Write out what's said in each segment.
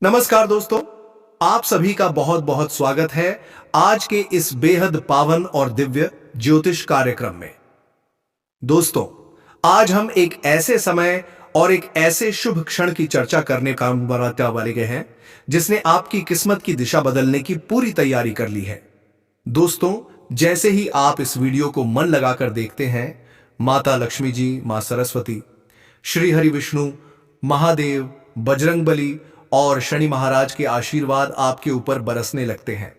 नमस्कार दोस्तों, आप सभी का बहुत बहुत स्वागत है आज के इस बेहद पावन और दिव्य ज्योतिष कार्यक्रम में। दोस्तों, आज हम एक ऐसे समय और एक ऐसे शुभ क्षण की चर्चा करने का बनाते वाले गए हैं जिसने आपकी किस्मत की दिशा बदलने की पूरी तैयारी कर ली है। दोस्तों, जैसे ही आप इस वीडियो को मन लगाकर देखते हैं, माता लक्ष्मी जी, मां सरस्वती, श्री हरि विष्णु, महादेव, बजरंगबली और शनि महाराज के आशीर्वाद आपके ऊपर बरसने लगते हैं।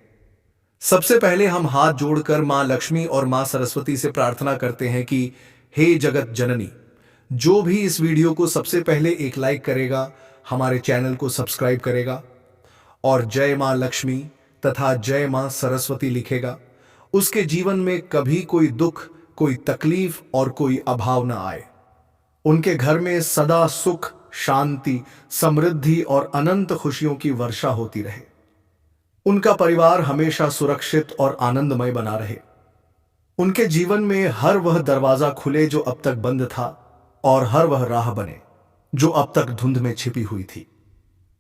सबसे पहले हम हाथ जोड़कर मां लक्ष्मी और मां सरस्वती से प्रार्थना करते हैं कि हे जगत जननी, जो भी इस वीडियो को सबसे पहले एक लाइक करेगा, हमारे चैनल को सब्सक्राइब करेगा और जय मां लक्ष्मी तथा जय मां सरस्वती लिखेगा, उसके जीवन में कभी कोई दुख, कोई तकलीफ और कोई अभाव ना आए। उनके घर में सदा सुख, शांति, समृद्धि और अनंत खुशियों की वर्षा होती रहे। उनका परिवार हमेशा सुरक्षित और आनंदमय बना रहे। उनके जीवन में हर वह दरवाजा खुले जो अब तक बंद था और हर वह राह बने जो अब तक धुंध में छिपी हुई थी।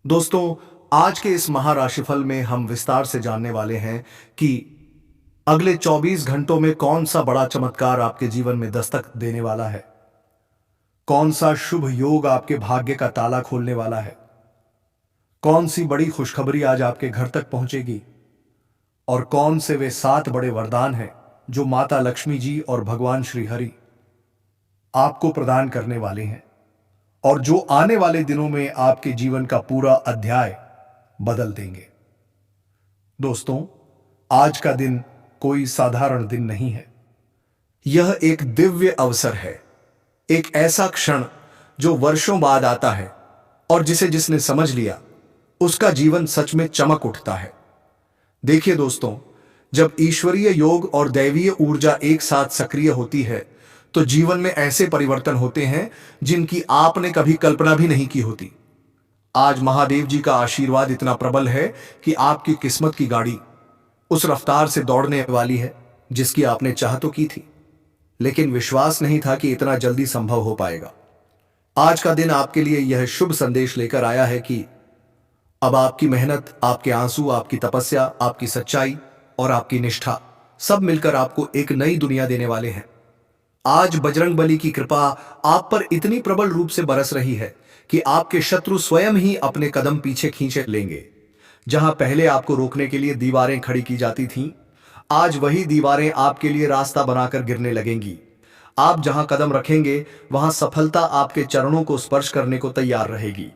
दोस्तों, आज के इस महाराशिफल में हम विस्तार से जानने वाले हैं कि अगले 24 घंटों में कौन सा बड़ा चमत्कार आपके जीवन में दस्तक देने वाला है, कौन सा शुभ योग आपके भाग्य का ताला खोलने वाला है, कौन सी बड़ी खुशखबरी आज आपके घर तक पहुंचेगी और कौन से वे 7 बड़े वरदान हैं जो माता लक्ष्मी जी और भगवान श्री हरि आपको प्रदान करने वाले हैं और जो आने वाले दिनों में आपके जीवन का पूरा अध्याय बदल देंगे। दोस्तों, आज का दिन कोई साधारण दिन नहीं है। यह एक दिव्य अवसर है, एक ऐसा क्षण जो वर्षों बाद आता है और जिसने समझ लिया उसका जीवन सच में चमक उठता है। देखिए दोस्तों, जब ईश्वरीय योग और दैवीय ऊर्जा एक साथ सक्रिय होती है तो जीवन में ऐसे परिवर्तन होते हैं जिनकी आपने कभी कल्पना भी नहीं की होती। आज महादेव जी का आशीर्वाद इतना प्रबल है कि आपकी किस्मत की गाड़ी उस रफ्तार से दौड़ने वाली है जिसकी आपने चाह तो की थी, लेकिन विश्वास नहीं था कि इतना जल्दी संभव हो पाएगा। आज का दिन आपके लिए यह शुभ संदेश लेकर आया है कि अब आपकी मेहनत, आपके आंसू, आपकी तपस्या, आपकी सच्चाई और आपकी निष्ठा सब मिलकर आपको एक नई दुनिया देने वाले हैं। आज बजरंगबली की कृपा आप पर इतनी प्रबल रूप से बरस रही है कि आपके शत्रु स्वयं ही अपने कदम पीछे खींचे लेंगे। जहां पहले आपको रोकने के लिए दीवारें खड़ी की जाती थीं, आज वही दीवारें आपके लिए रास्ता बनाकर गिरने लगेंगी। आप जहां कदम रखेंगे वहां सफलता आपके चरणों को स्पर्श करने को तैयार रहेगी।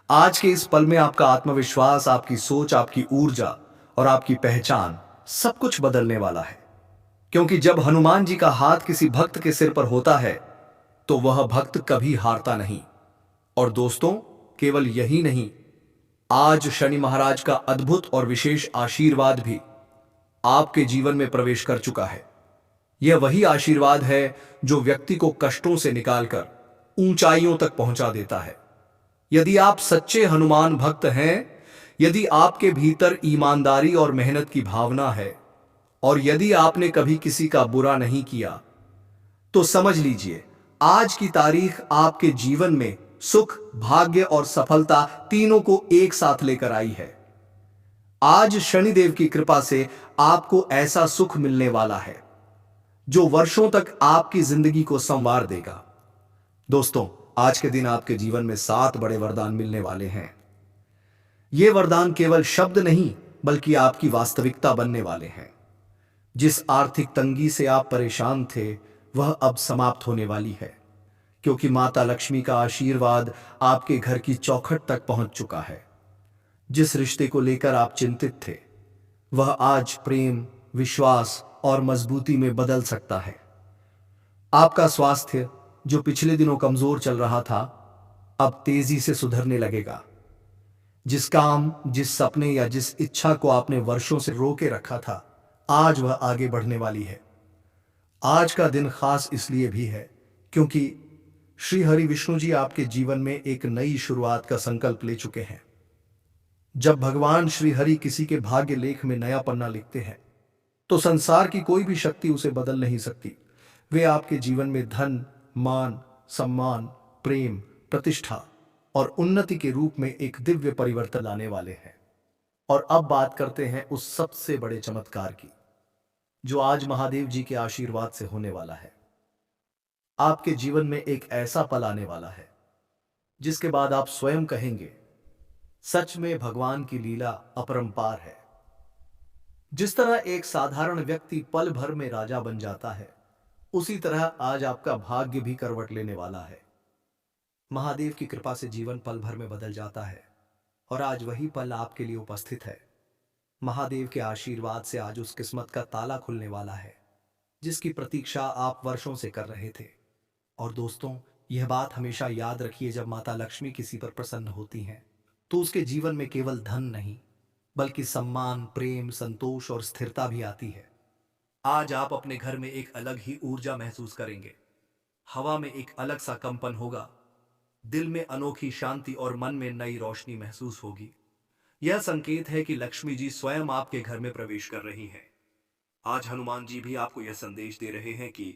आज के इस पल में आपका आत्मविश्वास, आपकी सोच, आपकी ऊर्जा और आपकी पहचान सब कुछ बदलने वाला है, क्योंकि जब हनुमान जी का हाथ किसी भक्त के सिर पर होता है तो वह भक्त कभी हारता नहीं। और दोस्तों, केवल यही नहीं, आज शनि महाराज का अद्भुत और विशेष आशीर्वाद भी आपके जीवन में प्रवेश कर चुका है। यह वही आशीर्वाद है जो व्यक्ति को कष्टों से निकालकर ऊंचाइयों तक पहुंचा देता है। यदि आप सच्चे हनुमान भक्त हैं, यदि आपके भीतर ईमानदारी और मेहनत की भावना है और यदि आपने कभी किसी का बुरा नहीं किया, तो समझ लीजिए आज की तारीख आपके जीवन में सुख, भाग्य और सफलता तीनों को एक साथ लेकर आई है। आज शनिदेव की कृपा से आपको ऐसा सुख मिलने वाला है जो वर्षों तक आपकी जिंदगी को संवार देगा। दोस्तों, आज के दिन आपके जीवन में 7 बड़े वरदान मिलने वाले हैं। ये वरदान केवल शब्द नहीं बल्कि आपकी वास्तविकता बनने वाले हैं। जिस आर्थिक तंगी से आप परेशान थे वह अब समाप्त होने वाली है, क्योंकि माता लक्ष्मी का आशीर्वाद आपके घर की चौखट तक पहुंच चुका है। जिस रिश्ते को लेकर आप चिंतित थे वह आज प्रेम, विश्वास और मजबूती में बदल सकता है। आपका स्वास्थ्य जो पिछले दिनों कमजोर चल रहा था अब तेजी से सुधरने लगेगा। जिस काम, जिस सपने या जिस इच्छा को आपने वर्षों से रोके रखा था, आज वह आगे बढ़ने वाली है। आज का दिन खास इसलिए भी है क्योंकि श्री हरि विष्णु जी आपके जीवन में एक नई शुरुआत का संकल्प ले चुके हैं। जब भगवान श्री हरि किसी के भाग्य लेख में नया पन्ना लिखते हैं तो संसार की कोई भी शक्ति उसे बदल नहीं सकती। वे आपके जीवन में धन, मान, सम्मान, प्रेम, प्रतिष्ठा और उन्नति के रूप में एक दिव्य परिवर्तन लाने वाले हैं। और अब बात करते हैं उस सबसे बड़े चमत्कार की, जो आज महादेव जी के आशीर्वाद से होने वाला है। आपके जीवन में एक ऐसा पल आने वाला है जिसके बाद आप स्वयं कहेंगे, सच में भगवान की लीला अपरंपार है। जिस तरह एक साधारण व्यक्ति पल भर में राजा बन जाता है, उसी तरह आज आपका भाग्य भी करवट लेने वाला है। महादेव की कृपा से जीवन पल भर में बदल जाता है और आज वही पल आपके लिए उपस्थित है। महादेव के आशीर्वाद से आज उस किस्मत का ताला खुलने वाला है जिसकी प्रतीक्षा आप वर्षों से कर रहे थे। और दोस्तों, यह बात हमेशा याद रखिए, जब माता लक्ष्मी किसी पर प्रसन्न होती हैं तो उसके जीवन में केवल धन नहीं बल्कि सम्मान, प्रेम, संतोष और स्थिरता भी आती है। आज आप अपने घर में एक अलग ही ऊर्जा महसूस करेंगे। हवा में एक अलग सा कंपन होगा, दिल में अनोखी शांति और मन में नई रोशनी महसूस होगी। यह संकेत है कि लक्ष्मी जी स्वयं आपके घर में प्रवेश कर रही हैं। आज हनुमान जी भी आपको यह संदेश दे रहे हैं कि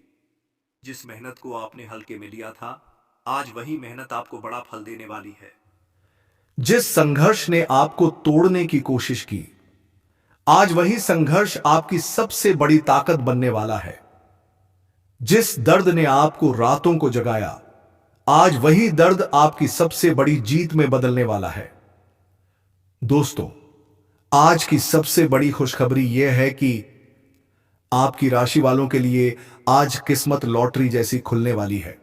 जिस मेहनत को आपने हल्के में लिया था, आज वही मेहनत आपको बड़ा फल देने वाली है। जिस संघर्ष ने आपको तोड़ने की कोशिश की, आज वही संघर्ष आपकी सबसे बड़ी ताकत बनने वाला है। जिस दर्द ने आपको रातों को जगाया, आज वही दर्द आपकी सबसे बड़ी जीत में बदलने वाला है। दोस्तों, आज की सबसे बड़ी खुशखबरी यह है कि आपकी राशि वालों के लिए आज किस्मत लॉटरी जैसी खुलने वाली है।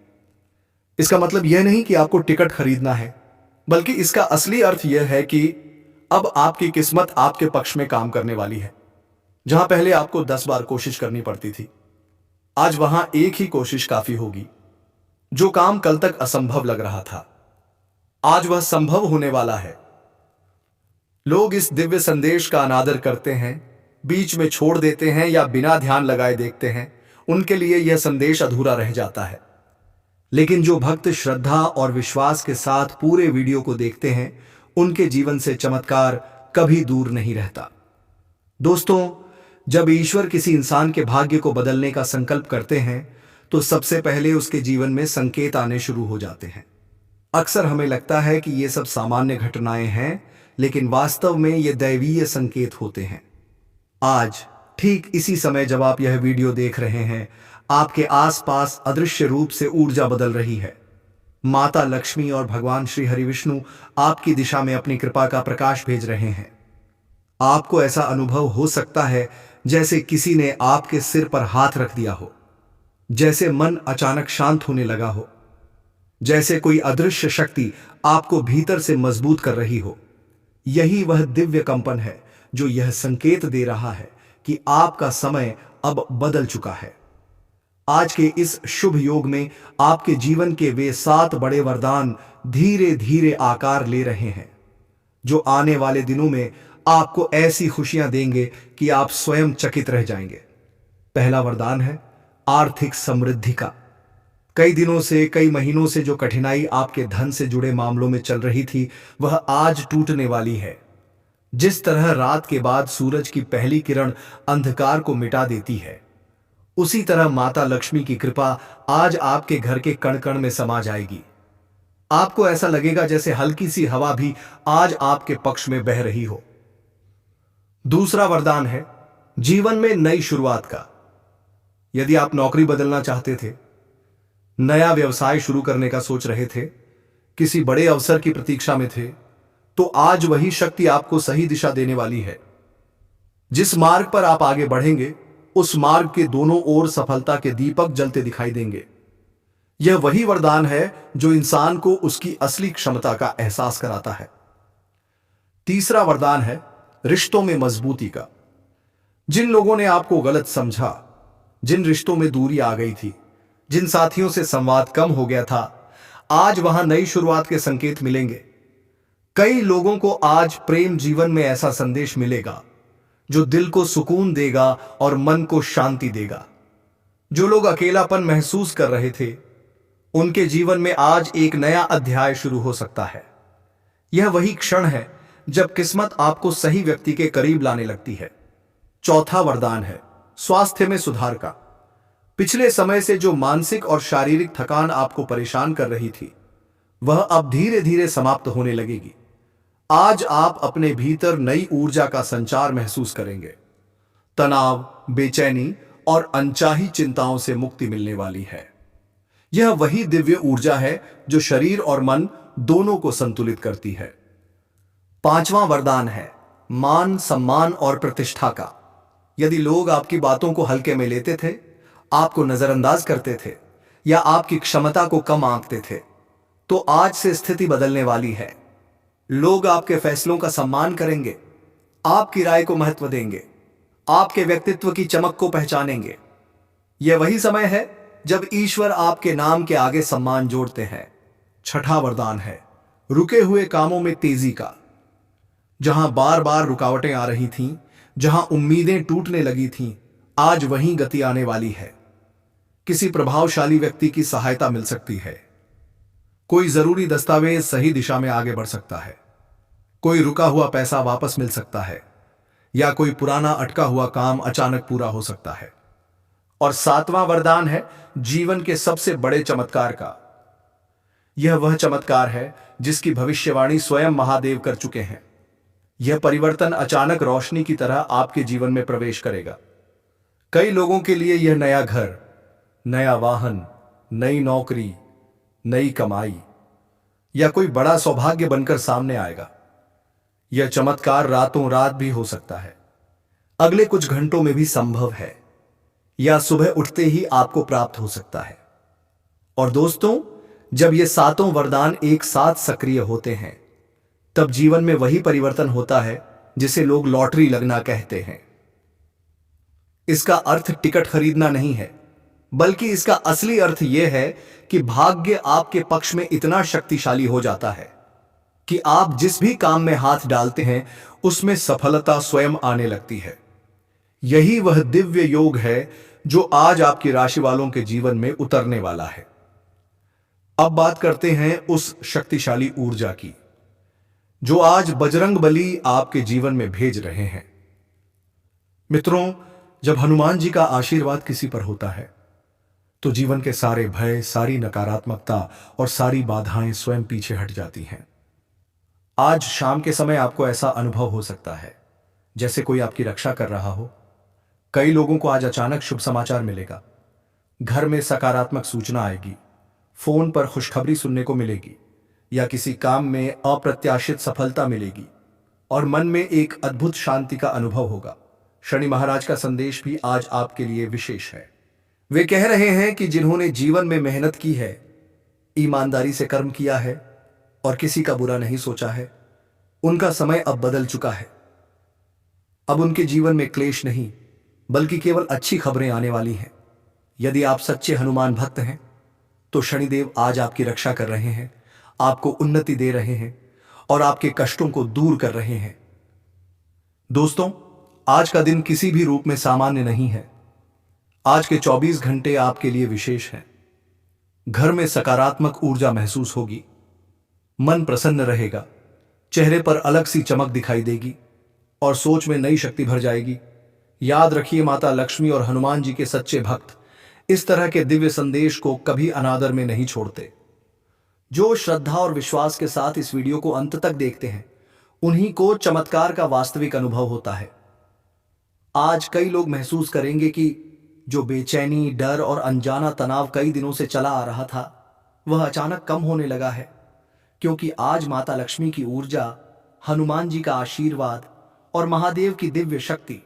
इसका मतलब यह नहीं कि आपको टिकट खरीदना है, बल्कि इसका असली अर्थ यह है कि अब आपकी किस्मत आपके पक्ष में काम करने वाली है। जहां पहले आपको 10 बार कोशिश करनी पड़ती थी, आज वहां एक ही कोशिश काफी होगी। जो काम कल तक असंभव लग रहा था, आज वह संभव होने वाला है। लोग इस दिव्य संदेश का अनादर करते हैं, बीच में छोड़ देते हैं या बिना ध्यान लगाए देखते हैं। उनके लिए यह संदेश अधूरा रह जाता है। लेकिन जो भक्त श्रद्धा और विश्वास के साथ पूरे वीडियो को देखते हैं, उनके जीवन से चमत्कार कभी दूर नहीं रहता। दोस्तों, जब ईश्वर किसी इंसान के भाग्य को बदलने का संकल्प करते हैं तो सबसे पहले उसके जीवन में संकेत आने शुरू हो जाते हैं। अक्सर हमें लगता है कि ये सब सामान्य घटनाएं हैं, लेकिन वास्तव में ये दैवीय संकेत होते हैं। आज ठीक इसी समय जब आप यह वीडियो देख रहे हैं, आपके आसपास अदृश्य रूप से ऊर्जा बदल रही है। माता लक्ष्मी और भगवान श्री हरि विष्णु आपकी दिशा में अपनी कृपा का प्रकाश भेज रहे हैं। आपको ऐसा अनुभव हो सकता है जैसे किसी ने आपके सिर पर हाथ रख दिया हो, जैसे मन अचानक शांत होने लगा हो, जैसे कोई अदृश्य शक्ति आपको भीतर से मजबूत कर रही हो। यही वह दिव्य कंपन है जो यह संकेत दे रहा है कि आपका समय अब बदल चुका है। आज के इस शुभ योग में आपके जीवन के वे 7 बड़े वरदान धीरे धीरे आकार ले रहे हैं, जो आने वाले दिनों में आपको ऐसी खुशियां देंगे कि आप स्वयं चकित रह जाएंगे। पहला वरदान है आर्थिक समृद्धि का। कई दिनों से, कई महीनों से जो कठिनाई आपके धन से जुड़े मामलों में चल रही थी, वह आज टूटने वाली है। जिस तरह रात के बाद सूरज की पहली किरण अंधकार को मिटा देती है, उसी तरह माता लक्ष्मी की कृपा आज आपके घर के कण कण में समा जाएगी। आपको ऐसा लगेगा जैसे हल्की सी हवा भी आज आपके पक्ष में बह रही हो। दूसरा वरदान है जीवन में नई शुरुआत का। यदि आप नौकरी बदलना चाहते थे, नया व्यवसाय शुरू करने का सोच रहे थे, किसी बड़े अवसर की प्रतीक्षा में थे, तो आज वही शक्ति आपको सही दिशा देने वाली है। जिस मार्ग पर आप आगे बढ़ेंगे, उस मार्ग के दोनों ओर सफलता के दीपक जलते दिखाई देंगे। यह वही वरदान है जो इंसान को उसकी असली क्षमता का एहसास कराता है। तीसरा वरदान है रिश्तों में मजबूती का। जिन लोगों ने आपको गलत समझा, जिन रिश्तों में दूरी आ गई थी, जिन साथियों से संवाद कम हो गया था, आज वहां नई शुरुआत के संकेत मिलेंगे। कई लोगों को आज प्रेम जीवन में ऐसा संदेश मिलेगा जो दिल को सुकून देगा और मन को शांति देगा। जो लोग अकेलापन महसूस कर रहे थे, उनके जीवन में आज एक नया अध्याय शुरू हो सकता है। यह वही क्षण है जब किस्मत आपको सही व्यक्ति के करीब लाने लगती है। चौथा वरदान है स्वास्थ्य में सुधार का। पिछले समय से जो मानसिक और शारीरिक थकान आपको परेशान कर रही थी, वह अब धीरे धीरे समाप्त होने लगेगी। आज आप अपने भीतर नई ऊर्जा का संचार महसूस करेंगे। तनाव, बेचैनी और अनचाही चिंताओं से मुक्ति मिलने वाली है। यह वही दिव्य ऊर्जा है जो शरीर और मन दोनों को संतुलित करती है। पांचवां वरदान है मान, सम्मान और प्रतिष्ठा का। यदि लोग आपकी बातों को हल्के में लेते थे, आपको नजरअंदाज करते थे या आपकी क्षमता को कम आंकते थे, तो आज से स्थिति बदलने वाली है। लोग आपके फैसलों का सम्मान करेंगे, आपकी राय को महत्व देंगे, आपके व्यक्तित्व की चमक को पहचानेंगे। यह वही समय है जब ईश्वर आपके नाम के आगे सम्मान जोड़ते हैं। छठा वरदान है रुके हुए कामों में तेजी का। जहां बार बार रुकावटें आ रही थीं, जहां उम्मीदें टूटने लगी थीं, आज वहीं गति आने वाली है। किसी प्रभावशाली व्यक्ति की सहायता मिल सकती है। कोई जरूरी दस्तावेज सही दिशा में आगे बढ़ सकता है। कोई रुका हुआ पैसा वापस मिल सकता है या कोई पुराना अटका हुआ काम अचानक पूरा हो सकता है। और सातवां वरदान है जीवन के सबसे बड़े चमत्कार का। यह वह चमत्कार है जिसकी भविष्यवाणी स्वयं महादेव कर चुके हैं। यह परिवर्तन अचानक रोशनी की तरह आपके जीवन में प्रवेश करेगा। कई लोगों के लिए यह नया घर, नया वाहन, नई नौकरी, नई कमाई या कोई बड़ा सौभाग्य बनकर सामने आएगा। यह चमत्कार रातों रात भी हो सकता है, अगले कुछ घंटों में भी संभव है, या सुबह उठते ही आपको प्राप्त हो सकता है। और दोस्तों, जब ये सातों वरदान एक साथ सक्रिय होते हैं, तब जीवन में वही परिवर्तन होता है जिसे लोग लॉटरी लगना कहते हैं। इसका अर्थ टिकट खरीदना नहीं है, बल्कि इसका असली अर्थ यह है कि भाग्य आपके पक्ष में इतना शक्तिशाली हो जाता है कि आप जिस भी काम में हाथ डालते हैं उसमें सफलता स्वयं आने लगती है। यही वह दिव्य योग है जो आज आपकी राशि वालों के जीवन में उतरने वाला है। अब बात करते हैं उस शक्तिशाली ऊर्जा की जो आज बजरंगबली आपके जीवन में भेज रहे हैं। मित्रों, जब हनुमान जी का आशीर्वाद किसी पर होता है तो जीवन के सारे भय, सारी नकारात्मकता और सारी बाधाएं स्वयं पीछे हट जाती हैं। आज शाम के समय आपको ऐसा अनुभव हो सकता है जैसे कोई आपकी रक्षा कर रहा हो। कई लोगों को आज अचानक शुभ समाचार मिलेगा। घर में सकारात्मक सूचना आएगी, फोन पर खुशखबरी सुनने को मिलेगी या किसी काम में अप्रत्याशित सफलता मिलेगी और मन में एक अद्भुत शांति का अनुभव होगा। शनि महाराज का संदेश भी आज आपके लिए विशेष है। वे कह रहे हैं कि जिन्होंने जीवन में मेहनत की है, ईमानदारी से कर्म किया है और किसी का बुरा नहीं सोचा है, उनका समय अब बदल चुका है। अब उनके जीवन में क्लेश नहीं, बल्कि केवल अच्छी खबरें आने वाली हैं। यदि आप सच्चे हनुमान भक्त हैं तो शनिदेव आज आपकी रक्षा कर रहे हैं, आपको उन्नति दे रहे हैं और आपके कष्टों को दूर कर रहे हैं। दोस्तों, आज का दिन किसी भी रूप में सामान्य नहीं है। आज के 24 घंटे आपके लिए विशेष हैं। घर में सकारात्मक ऊर्जा महसूस होगी, मन प्रसन्न रहेगा, चेहरे पर अलग सी चमक दिखाई देगी और सोच में नई शक्ति भर जाएगी। याद रखिए, माता लक्ष्मी और हनुमान जी के सच्चे भक्त इस तरह के दिव्य संदेश को कभी अनादर में नहीं छोड़ते। जो श्रद्धा और विश्वास के साथ इस वीडियो को अंत तक देखते हैं, उन्हीं को चमत्कार का वास्तविक अनुभव होता है। आज कई लोग महसूस करेंगे कि जो बेचैनी, डर और अनजाना तनाव कई दिनों से चला आ रहा था, वह अचानक कम होने लगा है, क्योंकि आज माता लक्ष्मी की ऊर्जा, हनुमान जी का आशीर्वाद और महादेव की दिव्य शक्ति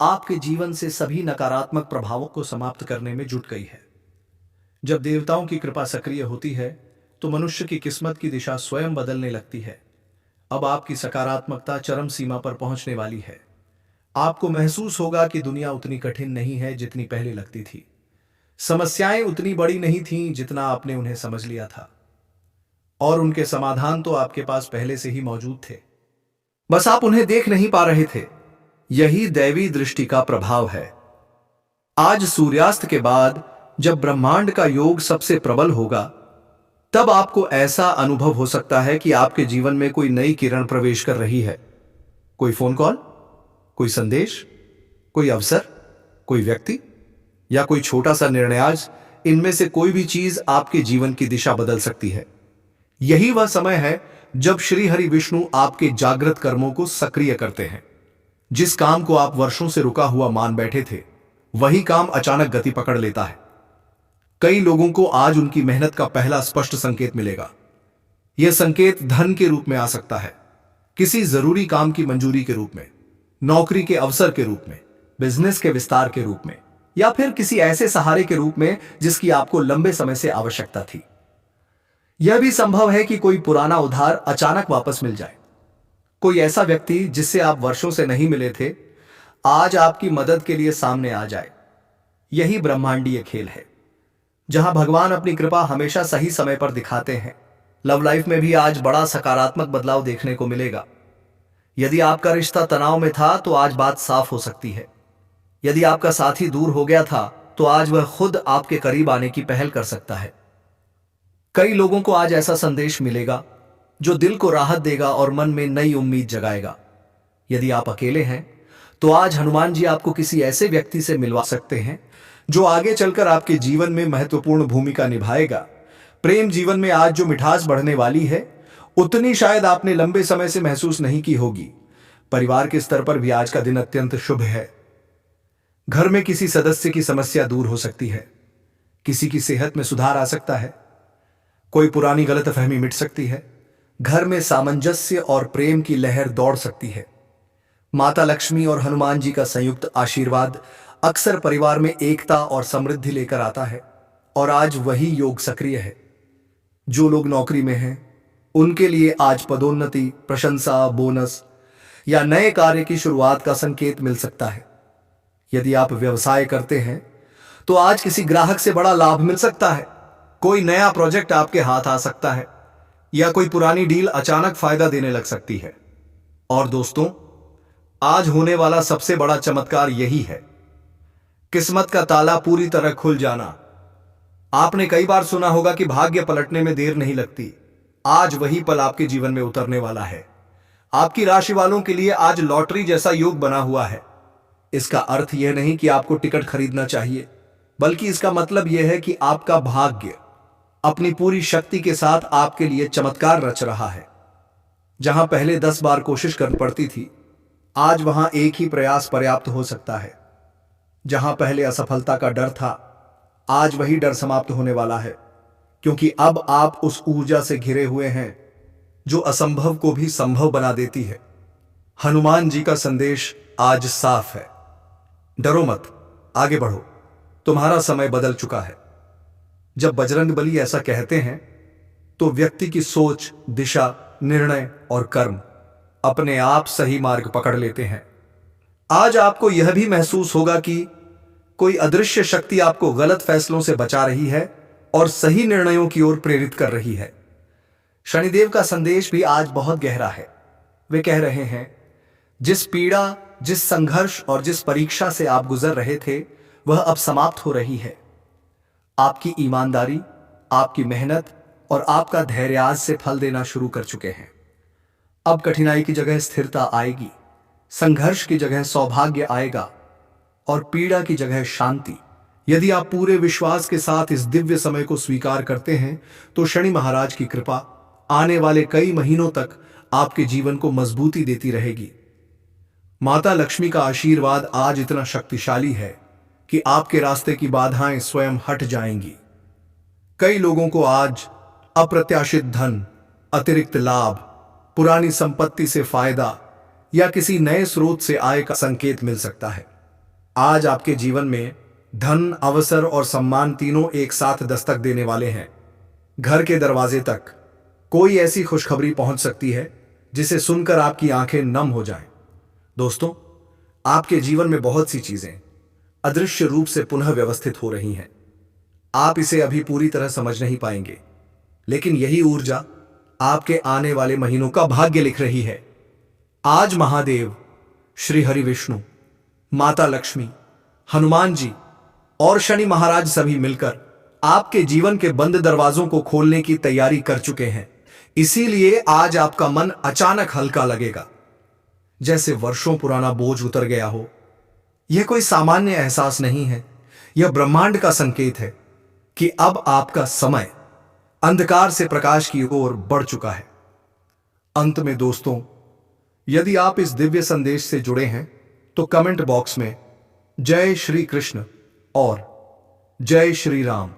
आपके जीवन से सभी नकारात्मक प्रभावों को समाप्त करने में जुट गई है। जब देवताओं की कृपा सक्रिय होती है तो मनुष्य की किस्मत की दिशा स्वयं बदलने लगती है। अब आपकी सकारात्मकता चरम सीमा पर पहुंचने वाली है। आपको महसूस होगा कि दुनिया उतनी कठिन नहीं है जितनी पहले लगती थी। समस्याएं उतनी बड़ी नहीं थीं जितना आपने उन्हें समझ लिया था, और उनके समाधान तो आपके पास पहले से ही मौजूद थे, बस आप उन्हें देख नहीं पा रहे थे। यही दैवी दृष्टि का प्रभाव है। आज सूर्यास्त के बाद जब ब्रह्मांड का योग सबसे प्रबल होगा, तब आपको ऐसा अनुभव हो सकता है कि आपके जीवन में कोई नई किरण प्रवेश कर रही है। कोई फोन कॉल, कोई संदेश, कोई अवसर, कोई व्यक्ति या कोई छोटा सा निर्णय, आज इनमें से कोई भी चीज आपके जीवन की दिशा बदल सकती है। यही वह समय है जब श्री हरि विष्णु आपके जागृत कर्मों को सक्रिय करते हैं। जिस काम को आप वर्षों से रुका हुआ मान बैठे थे, वही काम अचानक गति पकड़ लेता है। कई लोगों को आज उनकी मेहनत का पहला स्पष्ट संकेत मिलेगा। यह संकेत धन के रूप में आ सकता है, किसी जरूरी काम की मंजूरी के रूप में, नौकरी के अवसर के रूप में, बिजनेस के विस्तार के रूप में, या फिर किसी ऐसे सहारे के रूप में जिसकी आपको लंबे समय से आवश्यकता थी। यह भी संभव है कि कोई पुराना उधार अचानक वापस मिल जाए। कोई ऐसा व्यक्ति जिससे आप वर्षों से नहीं मिले थे, आज आपकी मदद के लिए सामने आ जाए। यही ब्रह्मांडीय खेल है, जहां भगवान अपनी कृपा हमेशा सही समय पर दिखाते हैं। लव लाइफ में भी आज बड़ा सकारात्मक बदलाव देखने को मिलेगा। यदि आपका रिश्ता तनाव में था तो आज बात साफ हो सकती है। यदि आपका साथी दूर हो गया था तो आज वह खुद आपके करीब आने की पहल कर सकता है। कई लोगों को आज ऐसा संदेश मिलेगा जो दिल को राहत देगा और मन में नई उम्मीद जगाएगा। यदि आप अकेले हैं तो आज हनुमान जी आपको किसी ऐसे व्यक्ति से मिलवा सकते हैं जो आगे चलकर आपके जीवन में महत्वपूर्ण भूमिका निभाएगा। प्रेम जीवन में आज जो मिठास बढ़ने वाली है, उतनी शायद आपने लंबे समय से महसूस नहीं की होगी। परिवार के स्तर पर भी आज का दिन अत्यंत शुभ है। घर में किसी सदस्य की समस्या दूर हो सकती है, किसी की सेहत में सुधार आ सकता है, कोई पुरानी गलतफहमी मिट सकती है, घर में सामंजस्य और प्रेम की लहर दौड़ सकती है। माता लक्ष्मी और हनुमान जी का संयुक्त आशीर्वाद अक्सर परिवार में एकता और समृद्धि लेकर आता है, और आज वही योग सक्रिय है। जो लोग नौकरी में हैं, उनके लिए आज पदोन्नति, प्रशंसा, बोनस या नए कार्य की शुरुआत का संकेत मिल सकता है। यदि आप व्यवसाय करते हैं तो आज किसी ग्राहक से बड़ा लाभ मिल सकता है। कोई नया प्रोजेक्ट आपके हाथ आ सकता है, या कोई पुरानी डील अचानक फायदा देने लग सकती है। और दोस्तों, आज होने वाला सबसे बड़ा चमत्कार यही है, किस्मत का ताला पूरी तरह खुल जाना। आपने कई बार सुना होगा कि भाग्य पलटने में देर नहीं लगती। आज वही पल आपके जीवन में उतरने वाला है। आपकी राशि वालों के लिए आज लॉटरी जैसा योग बना हुआ है। इसका अर्थ यह नहीं कि आपको टिकट खरीदना चाहिए, बल्कि इसका मतलब यह है कि आपका भाग्य अपनी पूरी शक्ति के साथ आपके लिए चमत्कार रच रहा है। जहां पहले 10 बार कोशिश करनी पड़ती थी, आज वहां एक ही प्रयास पर्याप्त हो सकता है। जहां पहले असफलता का डर था, आज वही डर समाप्त होने वाला है, क्योंकि अब आप उस ऊर्जा से घिरे हुए हैं जो असंभव को भी संभव बना देती है। हनुमान जी का संदेश आज साफ है, डरो मत, आगे बढ़ो, तुम्हारा समय बदल चुका है। जब बजरंगबली ऐसा कहते हैं तो व्यक्ति की सोच, दिशा, निर्णय और कर्म अपने आप सही मार्ग पकड़ लेते हैं। आज आपको यह भी महसूस होगा कि कोई अदृश्य शक्ति आपको गलत फैसलों से बचा रही है और सही निर्णयों की ओर प्रेरित कर रही है। शनिदेव का संदेश भी आज बहुत गहरा है। वे कह रहे हैं, जिस पीड़ा, जिस संघर्ष और जिस परीक्षा से आप गुजर रहे थे, वह अब समाप्त हो रही है। आपकी ईमानदारी, आपकी मेहनत और आपका धैर्य आज से फल देना शुरू कर चुके हैं। अब कठिनाई की जगह स्थिरता आएगी, संघर्ष की जगह सौभाग्य आएगा और पीड़ा की जगह शांति। यदि आप पूरे विश्वास के साथ इस दिव्य समय को स्वीकार करते हैं तो शनि महाराज की कृपा आने वाले कई महीनों तक आपके जीवन को मजबूती देती रहेगी। माता लक्ष्मी का आशीर्वाद आज इतना शक्तिशाली है कि आपके रास्ते की बाधाएं स्वयं हट जाएंगी। कई लोगों को आज अप्रत्याशित धन, अतिरिक्त लाभ, पुरानी संपत्ति से फायदा या किसी नए स्रोत से आय का संकेत मिल सकता है। आज आपके जीवन में धन, अवसर और सम्मान तीनों एक साथ दस्तक देने वाले हैं। घर के दरवाजे तक कोई ऐसी खुशखबरी पहुंच सकती है जिसे सुनकर आपकी आंखें नम हो जाएं। दोस्तों, आपके जीवन में बहुत सी चीजें अदृश्य रूप से पुनः व्यवस्थित हो रही हैं। आप इसे अभी पूरी तरह समझ नहीं पाएंगे, लेकिन यही ऊर्जा आपके आने वाले महीनों का भाग्य लिख रही है। आज महादेव, श्री हरि विष्णु, माता लक्ष्मी, हनुमान जी और शनि महाराज सभी मिलकर आपके जीवन के बंद दरवाजों को खोलने की तैयारी कर चुके हैं। इसीलिए आज आपका मन अचानक हल्का लगेगा, जैसे वर्षों पुराना बोझ उतर गया हो। यह कोई सामान्य एहसास नहीं है, यह ब्रह्मांड का संकेत है कि अब आपका समय अंधकार से प्रकाश की ओर बढ़ चुका है। अंत में दोस्तों, यदि आप इस दिव्य संदेश से जुड़े हैं तो कमेंट बॉक्स में जय श्री कृष्ण और जय श्री राम